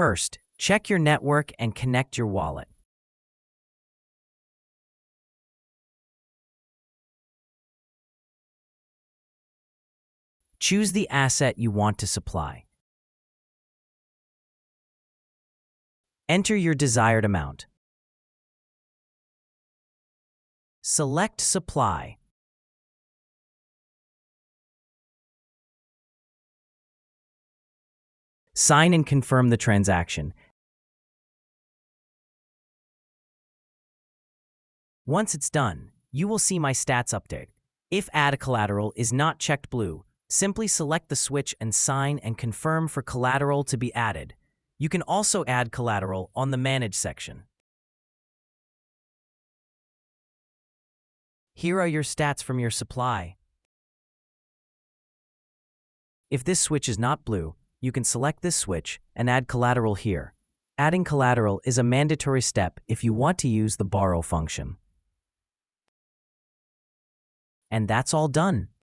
First, check your network and connect your wallet. Choose the asset you want to supply. Enter your desired amount. Select Supply. Sign and confirm the transaction. Once it's done, you will see my stats update. If Add Collateral is not checked blue, simply select the switch and sign and confirm for collateral to be added. You can also add collateral on the Manage section. Here are your stats from your supply. If this switch is not blue, you can select this switch and add collateral here. Adding collateral is a mandatory step if you want to use the borrow function. And that's all done.